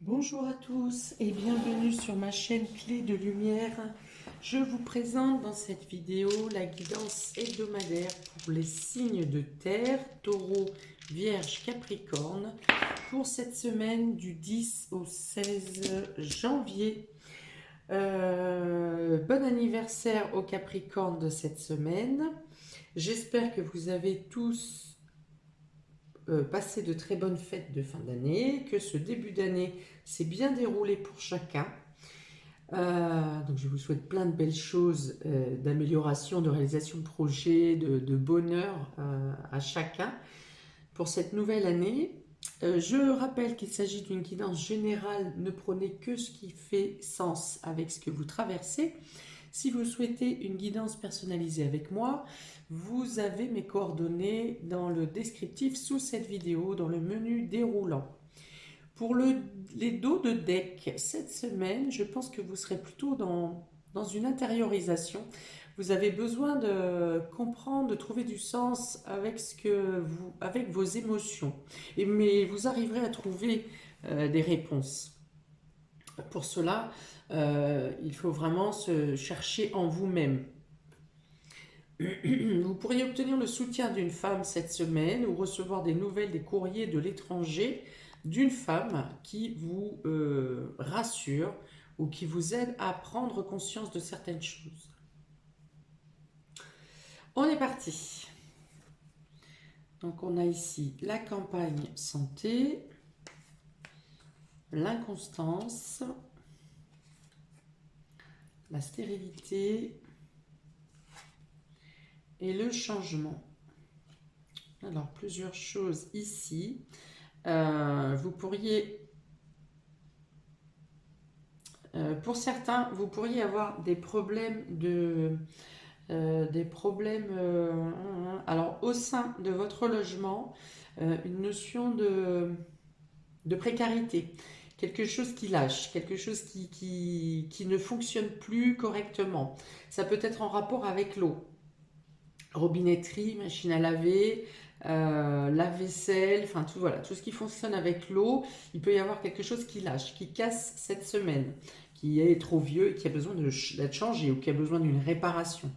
Bonjour à tous et bienvenue sur ma chaîne Clé de Lumière. Je vous présente dans cette vidéo la guidance hebdomadaire pour les signes de terre, Taureau, Vierge, Capricorne, pour cette semaine du 10 au 16 janvier. Bon anniversaire aux Capricornes de cette semaine. J'espère que vous avez tous passé de très bonnes fêtes de fin d'année, que ce début d'année s'est bien déroulé pour chacun. Donc je vous souhaite plein de belles choses, d'amélioration, de réalisation de projets, de bonheur à chacun pour cette nouvelle année. Je rappelle qu'il s'agit d'une guidance générale, ne prenez que ce qui fait sens avec ce que vous traversez. Si vous souhaitez une guidance personnalisée avec moi, vous avez mes coordonnées dans le descriptif sous cette vidéo, dans le menu déroulant. Pour les dos de deck, cette semaine, je pense que vous serez plutôt dans une intériorisation. Vous avez besoin de comprendre, de trouver du sens avec, avec vos émotions. Mais vous arriverez à trouver des réponses. Pour cela, il faut vraiment se chercher en vous-même. Vous pourriez obtenir le soutien d'une femme cette semaine ou recevoir des nouvelles, des courriers de l'étranger d'une femme qui vous rassure ou qui vous aide à prendre conscience de certaines choses. On est parti. Donc on a ici la campagne santé, l'inconstance, la stérilité et le changement. Alors plusieurs choses ici. Vous pourriez, pour certains, vous pourriez avoir des problèmes alors au sein de votre logement, une notion de précarité, quelque chose qui lâche, quelque chose qui ne fonctionne plus correctement. Ça peut être en rapport avec l'eau, robinetterie, machine à laver, lave-vaisselle, enfin tout, voilà, tout ce qui fonctionne avec l'eau. Il peut y avoir quelque chose qui lâche, qui casse cette semaine, qui est trop vieux et qui a besoin d'être changé ou qui a besoin d'une réparation.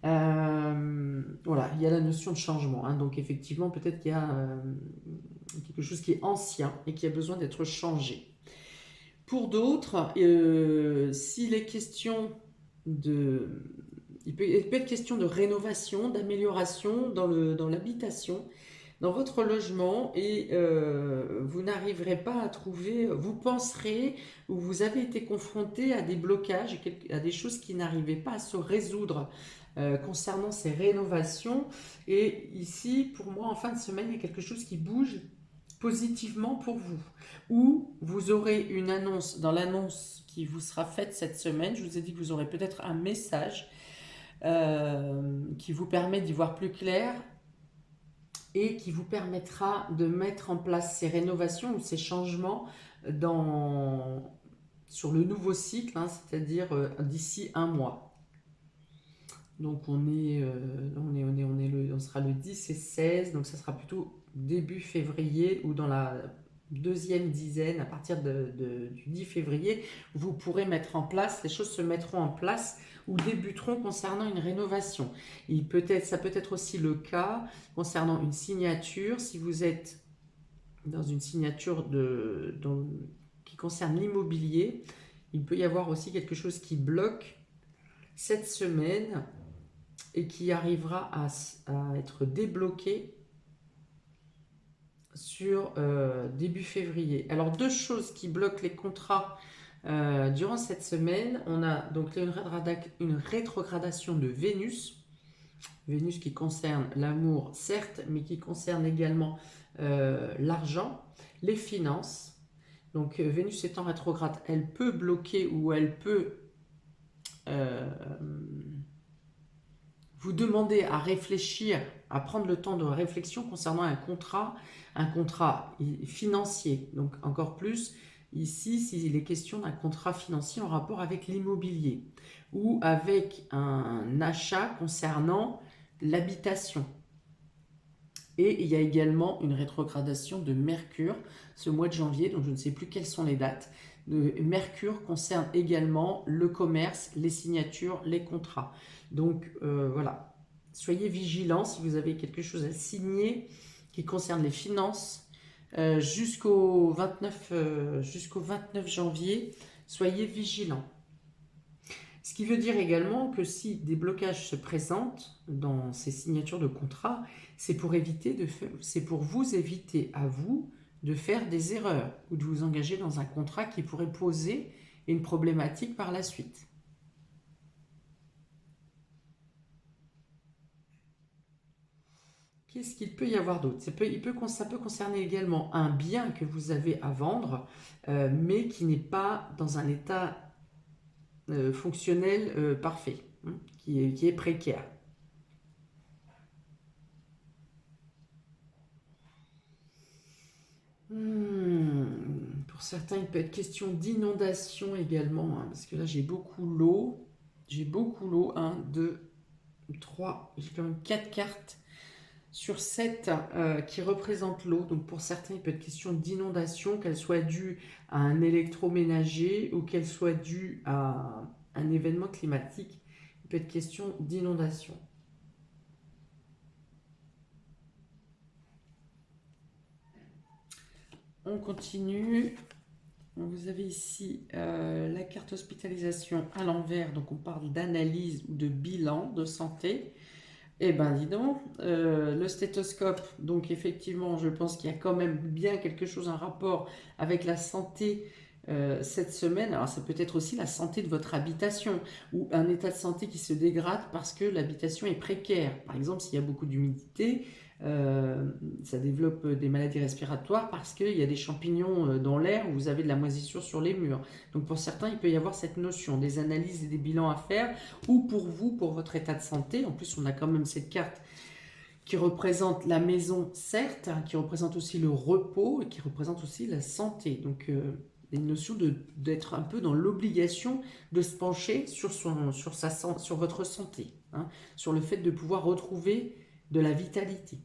Voilà, il y a la notion de changement, hein. Donc effectivement, peut-être qu'il y a quelque chose qui est ancien et qui a besoin d'être changé. Pour d'autres, s'il est question de... Il peut être question de rénovation, d'amélioration dans l'habitation, dans votre logement, et vous n'arriverez pas à trouver, vous penserez ou vous avez été confronté à des blocages, à des choses qui n'arrivaient pas à se résoudre concernant ces rénovations. Et ici, pour moi, en fin de semaine, il y a quelque chose qui bouge positivement pour vous. Ou vous aurez une annonce, dans l'annonce qui vous sera faite cette semaine, je vous ai dit que vous aurez peut-être un message qui vous permet d'y voir plus clair et qui vous permettra de mettre en place ces rénovations ou ces changements sur le nouveau cycle, hein, c'est-à-dire d'ici un mois. Donc on sera le 10 et 16, donc ça sera plutôt début février ou dans la deuxième dizaine, à partir du 10 février, vous pourrez mettre en place, les choses se mettront en place ou débuteront concernant une rénovation. Ça peut être aussi le cas concernant une signature, si vous êtes dans une signature qui concerne l'immobilier, il peut y avoir aussi quelque chose qui bloque cette semaine et qui arrivera à être débloqué sur début février. Alors deux choses qui bloquent les contrats durant cette semaine. On a donc une rétrogradation de Vénus. Vénus qui concerne l'amour, certes, mais qui concerne également l'argent, les finances. Donc Vénus étant rétrograde, elle peut bloquer ou elle peut vous demander à réfléchir, à prendre le temps de réflexion concernant un contrat financier. Donc encore plus ici, s'il est question d'un contrat financier en rapport avec l'immobilier ou avec un achat concernant l'habitation. Et il y a également une rétrogradation de Mercure ce mois de janvier, donc je ne sais plus quelles sont les dates. Mercure concerne également le commerce, les signatures, les contrats. Donc voilà, soyez vigilants si vous avez quelque chose à signer qui concerne les finances jusqu'au 29 janvier. Soyez vigilants. Ce qui veut dire également que si des blocages se présentent dans ces signatures de contrat, c'est pour vous éviter à vous de faire des erreurs ou de vous engager dans un contrat qui pourrait poser une problématique par la suite. Qu'est-ce qu'il peut y avoir d'autre? Ça peut concerner également un bien que vous avez à vendre, mais qui n'est pas dans un état fonctionnel parfait, hein, qui est précaire. Pour certains, il peut être question d'inondation également, hein, parce que là j'ai beaucoup l'eau. J'ai beaucoup l'eau, 1, 2, 3, j'ai quand même 4 cartes sur 7 qui représentent l'eau. Donc pour certains, il peut être question d'inondation, qu'elle soit due à un électroménager ou qu'elle soit due à un événement climatique. Il peut être question d'inondation. On continue. Vous avez ici la carte hospitalisation à l'envers, donc on parle d'analyse ou de bilan de santé. Eh ben dis donc, le stéthoscope, donc effectivement je pense qu'il y a quand même bien quelque chose, un rapport avec la santé cette semaine. Alors c'est peut-être aussi la santé de votre habitation ou un état de santé qui se dégrade parce que l'habitation est précaire. Par exemple, s'il y a beaucoup d'humidité, ça développe des maladies respiratoires parce qu'il y a des champignons dans l'air ou vous avez de la moisissure sur les murs. Donc pour certains, il peut y avoir cette notion, des analyses et des bilans à faire, ou pour vous, pour votre état de santé. En plus, on a quand même cette carte qui représente la maison, certes, hein, qui représente aussi le repos et qui représente aussi la santé. Donc une notion d'être un peu dans l'obligation de se pencher sur votre santé, hein, sur le fait de pouvoir retrouver de la vitalité.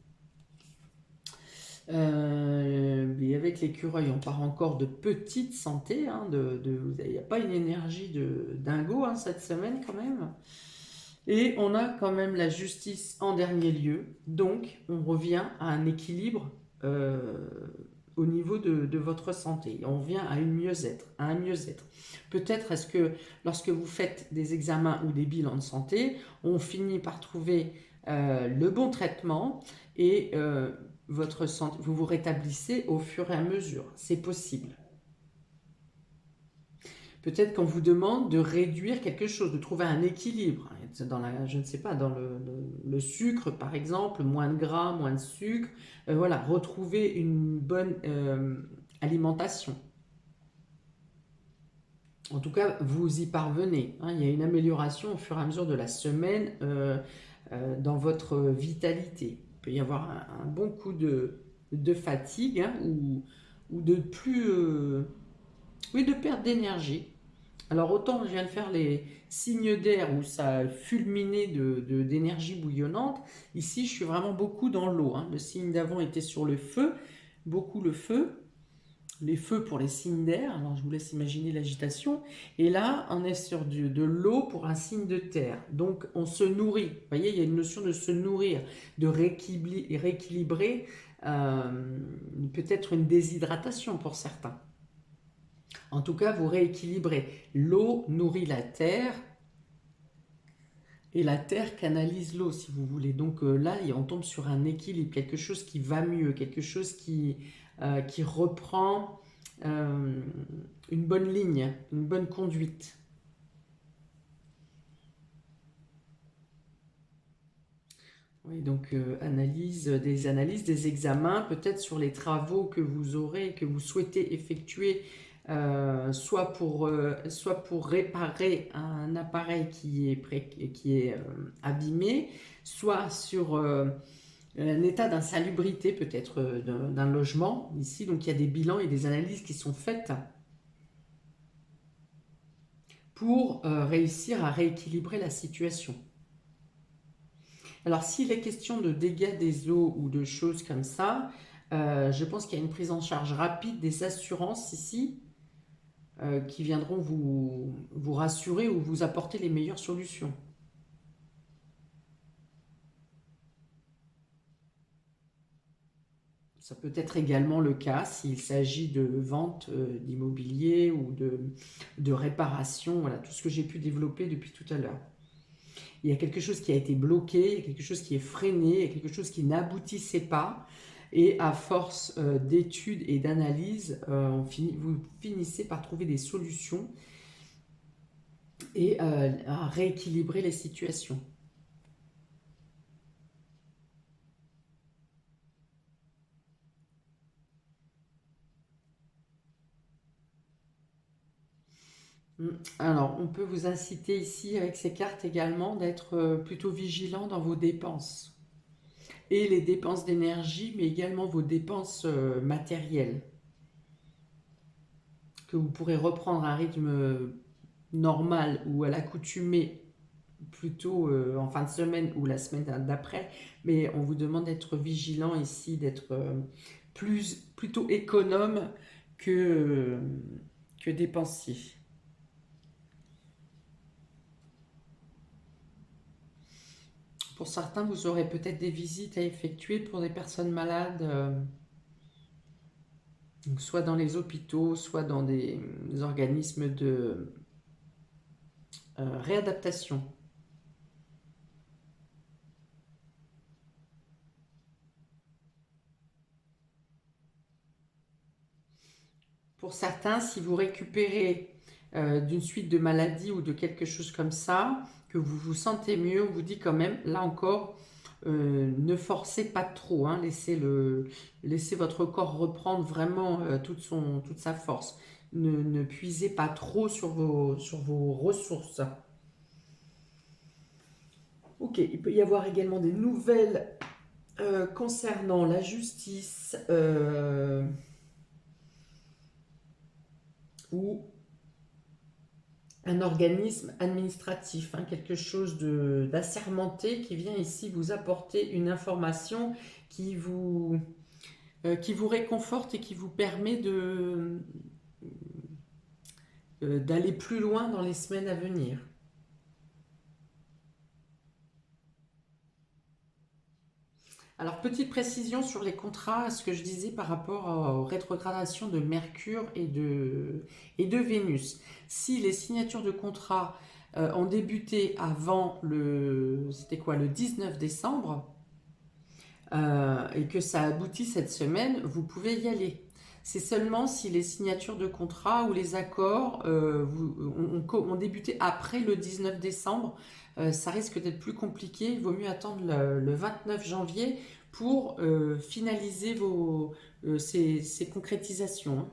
Et avec l'écureuil, on part encore de petite santé, hein, il n'y a pas une énergie de dingo, hein, cette semaine quand même. Et on a quand même la justice en dernier lieu, donc on revient à un équilibre au niveau de votre santé. On revient à un mieux-être. Peut-être est-ce que lorsque vous faites des examens ou des bilans de santé, on finit par trouver le bon traitement et votre santé, vous vous rétablissez au fur et à mesure. C'est possible. Peut-être qu'on vous demande de réduire quelque chose, de trouver un équilibre. Je ne sais pas, dans le sucre par exemple, moins de gras, moins de sucre. Voilà, retrouver une bonne alimentation. En tout cas, vous y parvenez, hein. Il y a une amélioration au fur et à mesure de la semaine dans votre vitalité. Il peut y avoir un bon coup de fatigue, hein, ou de plus... oui, de perte d'énergie. Alors autant je viens de faire les signes d'air où ça a fulminé d'énergie bouillonnante, ici je suis vraiment beaucoup dans l'eau, hein. Le signe d'avant était sur le feu, beaucoup le feu, les feux pour les signes d'air, alors je vous laisse imaginer l'agitation, et là on est sur de l'eau pour un signe de terre, donc on se nourrit, vous voyez, il y a une notion de se nourrir, de rééquilibrer, peut-être une déshydratation pour certains. En tout cas, vous rééquilibrez. L'eau nourrit la terre et la terre canalise l'eau, si vous voulez. Donc là, on tombe sur un équilibre, quelque chose qui va mieux, quelque chose qui reprend une bonne ligne, une bonne conduite. Oui, donc des analyses, des examens, peut-être sur les travaux que vous aurez, que vous souhaitez effectuer, soit pour réparer un appareil qui est abîmé, soit sur un état d'insalubrité peut-être d'un logement ici. Donc il y a des bilans et des analyses qui sont faites pour réussir à rééquilibrer la situation. Alors, s'il est question de dégâts des eaux ou de choses comme ça, je pense qu'il y a une prise en charge rapide des assurances ici qui viendront vous rassurer ou vous apporter les meilleures solutions. Ça peut être également le cas s'il s'agit de vente d'immobilier ou de réparation, voilà, tout ce que j'ai pu développer depuis tout à l'heure. Il y a quelque chose qui a été bloqué, il y a quelque chose qui est freiné, il y a quelque chose qui n'aboutissait pas. Et à force d'études et d'analyses, vous finissez par trouver des solutions et à rééquilibrer les situations. Alors, on peut vous inciter ici avec ces cartes également d'être plutôt vigilant dans vos dépenses. Et les dépenses d'énergie, mais également vos dépenses matérielles. Que vous pourrez reprendre un rythme normal ou à l'accoutumée plutôt en fin de semaine ou la semaine d'après. Mais on vous demande d'être vigilant ici, d'être plutôt économe que dépensier. Pour certains, vous aurez peut-être des visites à effectuer pour des personnes malades, donc soit dans les hôpitaux, soit dans des organismes de réadaptation. Pour certains, si vous récupérez d'une suite de maladies ou de quelque chose comme ça, que vous vous sentez mieux, on vous dit quand même, là encore, ne forcez pas trop, hein, laissez votre corps reprendre vraiment toute sa force. Ne puisez pas trop sur vos ressources. Ok, il peut y avoir également des nouvelles concernant la justice ou un organisme administratif, hein, quelque chose d'assermenté qui vient ici vous apporter une information qui qui vous réconforte et qui vous permet d'aller plus loin dans les semaines à venir. Alors, petite précision sur les contrats, ce que je disais par rapport aux rétrogradations de Mercure et de Vénus. Si les signatures de contrats ont débuté avant c'était quoi, le 19 décembre, et que ça aboutit cette semaine, vous pouvez y aller. C'est seulement si les signatures de contrat ou les accords ont débuté après le 19 décembre, ça risque d'être plus compliqué. Il vaut mieux attendre le 29 janvier pour finaliser ces concrétisations, hein.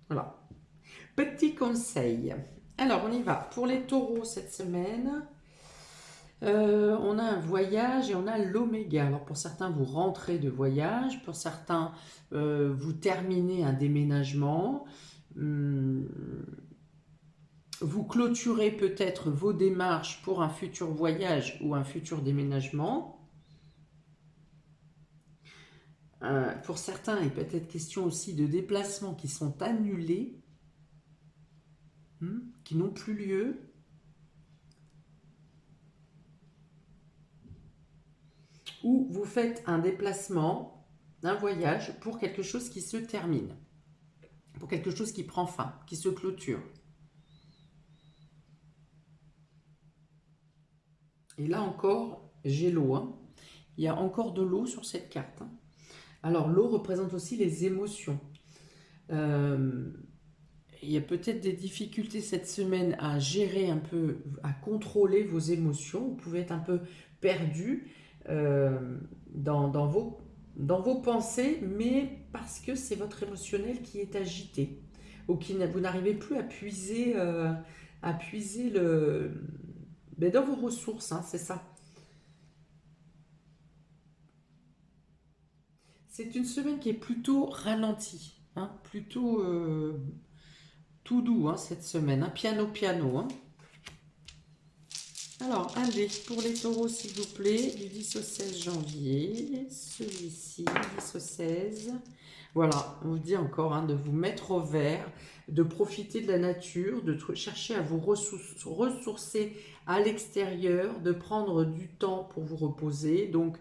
Voilà. Petit conseil. Alors, on y va. Pour les taureaux cette semaine, on a un voyage et on a l'oméga. Alors pour certains, vous rentrez de voyage, pour certains, vous terminez un déménagement, hum, vous clôturez peut-être vos démarches pour un futur voyage ou un futur déménagement. Pour certains, il peut être question aussi de déplacements qui sont annulés, qui n'ont plus lieu. Ou vous faites un déplacement, un voyage pour quelque chose qui se termine, pour quelque chose qui prend fin, qui se clôture. Et là encore, j'ai l'eau, hein. Il y a encore de l'eau sur cette carte, hein. Alors l'eau représente aussi les émotions. Il y a peut-être des difficultés cette semaine à gérer un peu, à contrôler vos émotions. Vous pouvez être un peu perdu dans vos pensées, mais parce que c'est votre émotionnel qui est agité ou vous n'arrivez plus à puiser dans vos ressources, hein, c'est ça. C'est une semaine qui est plutôt ralentie, hein, plutôt tout doux, hein, cette semaine, hein, piano piano, hein. Alors, un dé pour les taureaux, s'il vous plaît, du 10 au 16 janvier. Celui-ci, 10 au 16. Voilà, on vous dit encore hein, de vous mettre au vert, de profiter de la nature, de chercher à vous ressourcer à l'extérieur, de prendre du temps pour vous reposer. Donc,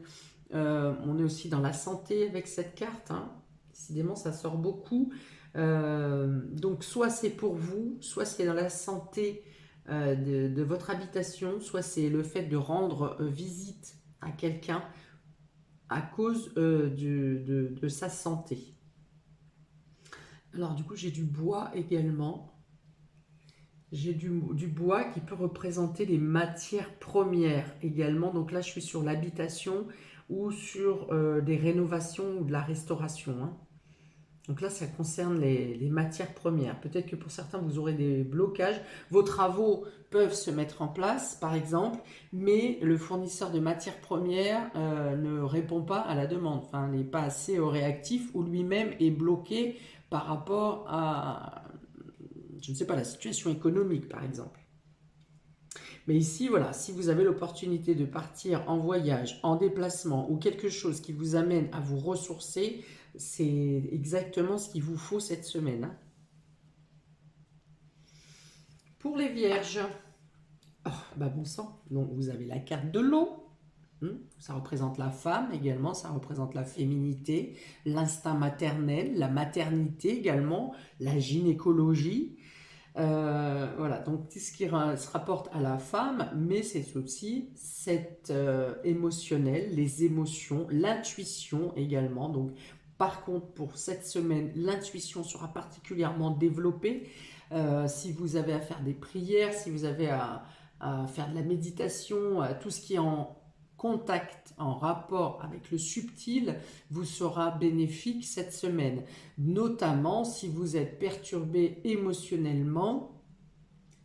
on est aussi dans la santé avec cette carte. Hein. Décidément, ça sort beaucoup. Donc, soit c'est pour vous, soit c'est dans la santé de votre habitation, soit c'est le fait de rendre visite à quelqu'un à cause de sa santé. Alors du coup j'ai du bois également. J'ai du bois qui peut représenter les matières premières également. Donc là je suis sur l'habitation ou sur des rénovations ou de la restauration. Hein. Donc là, ça concerne les matières premières. Peut-être que pour certains, vous aurez des blocages. Vos travaux peuvent se mettre en place, par exemple, mais le fournisseur de matières premières ne répond pas à la demande. Enfin, n'est pas assez réactif ou lui-même est bloqué par rapport à, je ne sais pas, la situation économique, par exemple. Mais ici, voilà, si vous avez l'opportunité de partir en voyage, en déplacement ou quelque chose qui vous amène à vous ressourcer, c'est exactement ce qu'il vous faut cette semaine. Hein. Pour les vierges, oh, bah bon sang, donc vous avez la carte de l'eau. Ça représente la femme également, ça représente la féminité, l'instinct maternel, la maternité également, la gynécologie. Voilà, donc tout ce qui se rapporte à la femme, mais c'est aussi cette émotionnel, les émotions, l'intuition également. Donc, par contre, pour cette semaine, l'intuition sera particulièrement développée. Si vous avez à faire des prières, si vous avez à faire de la méditation, tout ce qui est en contact, en rapport avec le subtil, vous sera bénéfique cette semaine. Notamment si vous êtes perturbé émotionnellement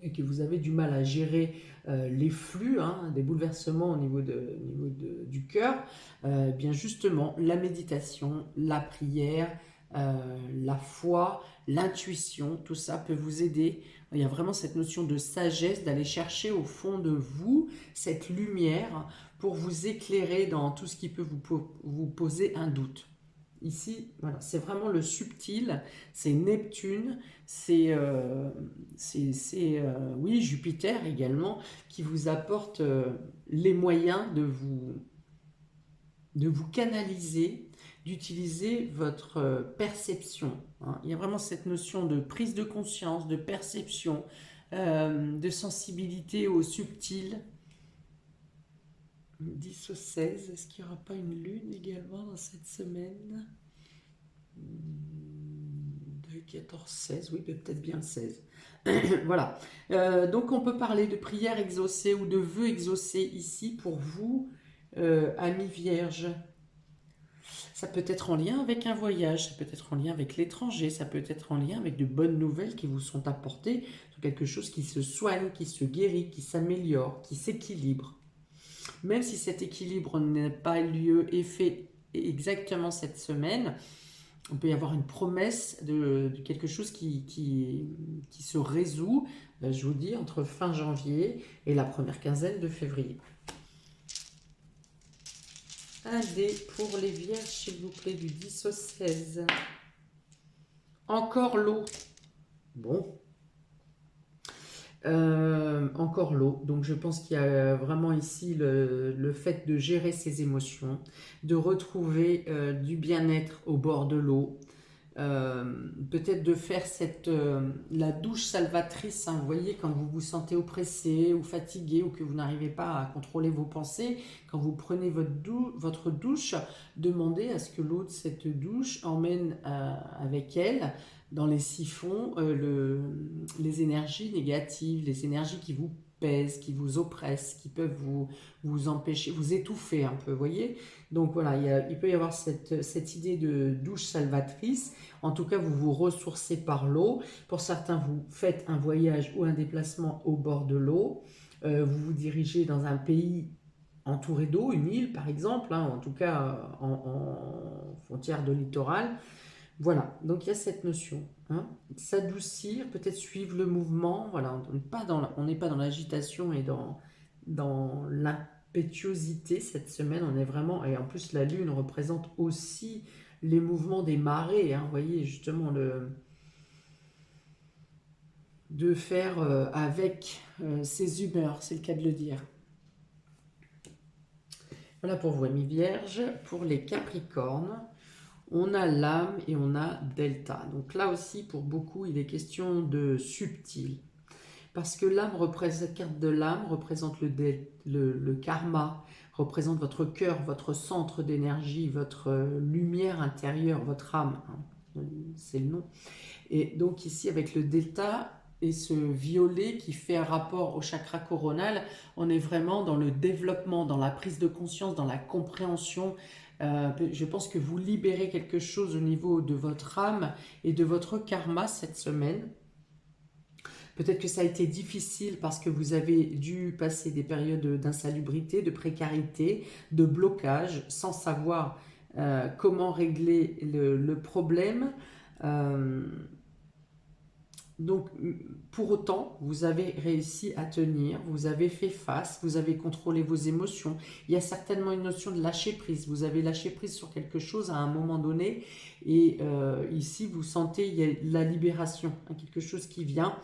et que vous avez du mal à gérer les flux, hein, des bouleversements au niveau du cœur, bien justement, la méditation, la prière, la foi, l'intuition, tout ça peut vous aider. Il y a vraiment cette notion de sagesse, d'aller chercher au fond de vous cette lumière pour vous éclairer dans tout ce qui peut vous poser un doute. Ici, voilà, c'est vraiment le subtil, c'est Neptune, c'est oui, Jupiter également, qui vous apporte les moyens de vous canaliser, d'utiliser votre perception. Hein. Il y a vraiment cette notion de prise de conscience, de perception, de sensibilité au subtil. 10 au 16, est-ce qu'il n'y aura pas une lune également dans cette semaine? 2, 14, 16, oui, peut-être bien 16. Voilà. Donc on peut parler de prière exaucée ou de vœux exaucés ici pour vous, amis vierges. Ça peut être en lien avec un voyage, ça peut être en lien avec l'étranger, ça peut être en lien avec de bonnes nouvelles qui vous sont apportées, quelque chose qui se soigne, qui se guérit, qui s'améliore, qui s'équilibre. Même si cet équilibre n'a pas lieu et fait exactement cette semaine, on peut y avoir une promesse de quelque chose qui se résout, je vous dis, entre fin janvier et la première quinzaine de février. Un dé pour les vierges, s'il vous plaît, du 10 au 16. Encore l'eau. Bon. Encore l'eau. Donc je pense qu'il y a vraiment ici le fait de gérer ses émotions, de retrouver du bien-être au bord de l'eau. Peut-être de faire la douche salvatrice, hein, vous voyez, quand vous vous sentez oppressé ou fatigué ou que vous n'arrivez pas à contrôler vos pensées, quand vous prenez votre douche, demandez à ce que l'eau de cette douche emmène avec elle dans les siphons les énergies négatives, les énergies qui vous pèsent, qui vous oppressent, qui peuvent vous empêcher, vous étouffer un peu, vous voyez. Donc voilà, il peut y avoir cette idée de douche salvatrice. En tout cas, vous vous ressourcez par l'eau. Pour certains, vous faites un voyage ou un déplacement au bord de l'eau. Vous vous dirigez dans un pays entouré d'eau, une île par exemple, hein, en tout cas en frontière de littoral. Voilà, donc il y a cette notion. Hein, s'adoucir, peut-être suivre le mouvement. Voilà, on n'est pas dans l'agitation et dans l'impétuosité cette semaine. On est vraiment, et en plus la lune représente aussi les mouvements des marées, hein, vous voyez justement de faire avec ses humeurs, c'est le cas de le dire. Voilà pour vous, amis vierges. Pour les capricornes, on a l'âme et on a delta. Donc là aussi, pour beaucoup, il est question de subtil. Parce que l'âme représente, cette carte de l'âme représente le karma, représente votre cœur, votre centre d'énergie, votre lumière intérieure, votre âme, hein, c'est le nom. Et donc ici, avec le delta et ce violet qui fait un rapport au chakra coronal, on est vraiment dans le développement, dans la prise de conscience, dans la compréhension. Je pense que vous libérez quelque chose au niveau de votre âme et de votre karma cette semaine. Peut-être que ça a été difficile parce que vous avez dû passer des périodes d'insalubrité, de précarité, de blocage, sans savoir comment régler le problème. Donc, pour autant, vous avez réussi à tenir, vous avez fait face, vous avez contrôlé vos émotions. Il y a certainement une notion de lâcher prise. Vous avez lâché prise sur quelque chose à un moment donné. Et ici, vous sentez, il y a la libération, hein, quelque chose qui vient,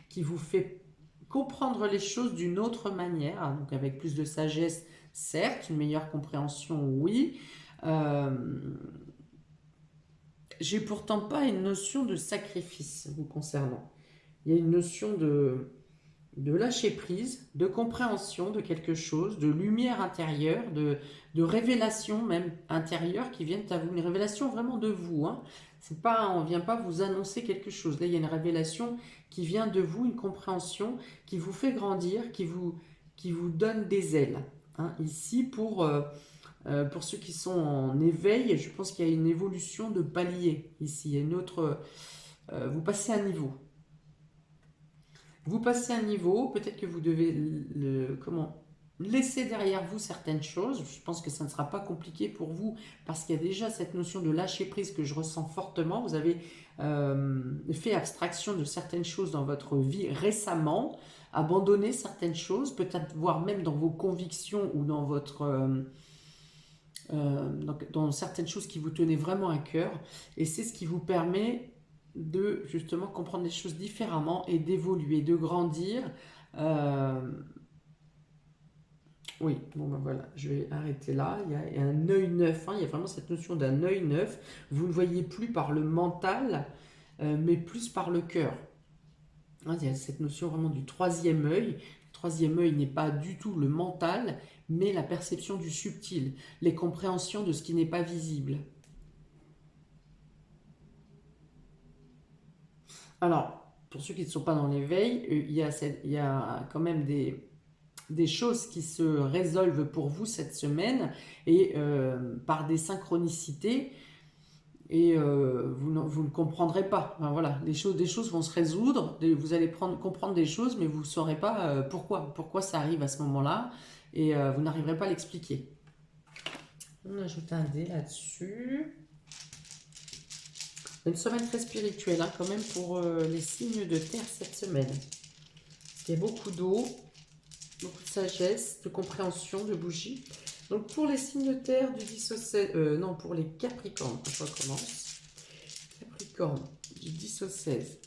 qui vous fait comprendre les choses d'une autre manière, hein, donc avec plus de sagesse, certes, une meilleure compréhension, oui. J'ai pourtant pas une notion de sacrifice vous concernant. Il y a une notion de lâcher prise, de compréhension de quelque chose, de lumière intérieure, de révélation même intérieure qui viennent à vous. Une révélation vraiment de vous, hein. C'est pas, on ne vient pas vous annoncer quelque chose. Là, il y a une révélation qui vient de vous, une compréhension qui vous fait grandir, qui vous donne des ailes, hein. Ici, pour ceux qui sont en éveil, je pense qu'il y a une évolution de palier ici. Il y a une autre, vous passez un niveau. Vous passez un niveau, peut-être que vous devez laisser derrière vous certaines choses. Je pense que ça ne sera pas compliqué pour vous parce qu'il y a déjà cette notion de lâcher prise que je ressens fortement. Vous avez fait abstraction de certaines choses dans votre vie récemment, abandonné certaines choses, peut-être voire même dans vos convictions ou dans votre... dans certaines choses qui vous tenaient vraiment à cœur, et c'est ce qui vous permet de justement comprendre les choses différemment et d'évoluer, de grandir. Oui, bon ben voilà, je vais arrêter là. Il y a un œil neuf, hein, il y a vraiment cette notion d'un œil neuf. Vous ne voyez plus par le mental, mais plus par le cœur. Hein, il y a cette notion vraiment du troisième œil. Le troisième œil n'est pas du tout le mental, mais la perception du subtil, les compréhensions de ce qui n'est pas visible. Alors, pour ceux qui ne sont pas dans l'éveil, il y a quand même des choses qui se résolvent pour vous cette semaine et par des synchronicités, et vous ne comprendrez pas. Enfin, voilà, des choses vont se résoudre, vous allez comprendre des choses, mais vous ne saurez pas pourquoi ça arrive à ce moment-là, et vous n'arriverez pas à l'expliquer. On ajoute un dé là-dessus. Une semaine très spirituelle, hein, quand même, pour les signes de terre cette semaine. Il y a beaucoup d'eau, beaucoup de sagesse, de compréhension, de bougie. Donc pour les signes de terre du 10 au 16... non, pour les capricornes, je recommence. Capricorne, du 10 au 16.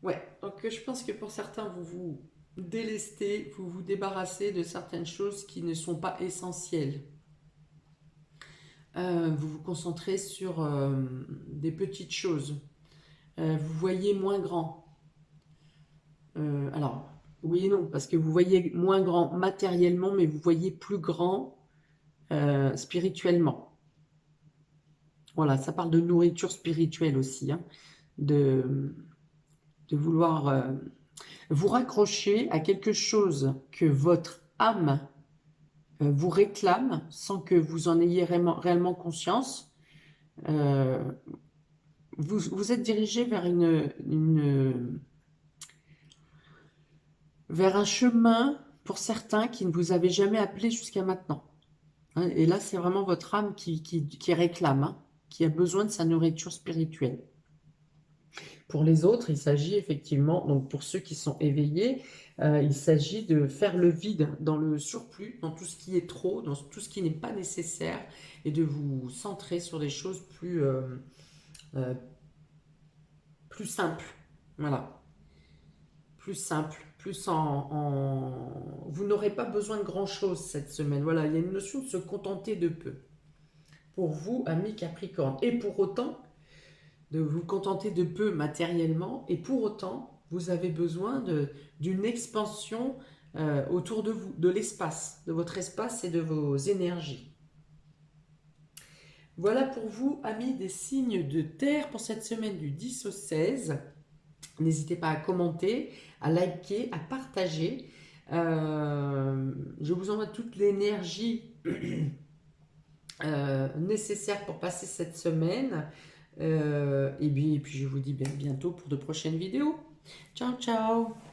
Ouais, donc je pense que pour certains, vous vous délestez, vous vous débarrassez de certaines choses qui ne sont pas essentielles. Vous vous concentrez sur des petites choses. Vous voyez moins grand. Alors, oui et non, parce que vous voyez moins grand matériellement, mais vous voyez plus grand spirituellement. Voilà, ça parle de nourriture spirituelle aussi, hein, de vouloir vous raccrocher à quelque chose que votre âme vous réclame sans que vous en ayez réellement conscience. Vous êtes dirigé vers vers un chemin, pour certains, qui ne vous avait jamais appelé jusqu'à maintenant. Hein, et là, c'est vraiment votre âme qui réclame, hein, qui a besoin de sa nourriture spirituelle. Pour les autres, il s'agit effectivement, donc pour ceux qui sont éveillés, il s'agit de faire le vide dans le surplus, dans tout ce qui est trop, dans tout ce qui n'est pas nécessaire, et de vous centrer sur des choses euh, plus simples. Voilà, plus simples, Vous n'aurez pas besoin de grand-chose cette semaine. Voilà, il y a une notion de se contenter de peu. Pour vous, amis Capricorne. Et pour autant, de vous contenter de peu matériellement, et pour autant, vous avez besoin d'une expansion autour de vous, de l'espace, de votre espace et de vos énergies. Voilà pour vous, amis des signes de terre, pour cette semaine du 10 au 16. N'hésitez pas à commenter, à liker, à partager. Je vous envoie toute l'énergie nécessaire pour passer cette semaine. Et puis je vous dis bientôt pour de prochaines vidéos. Ciao, ciao!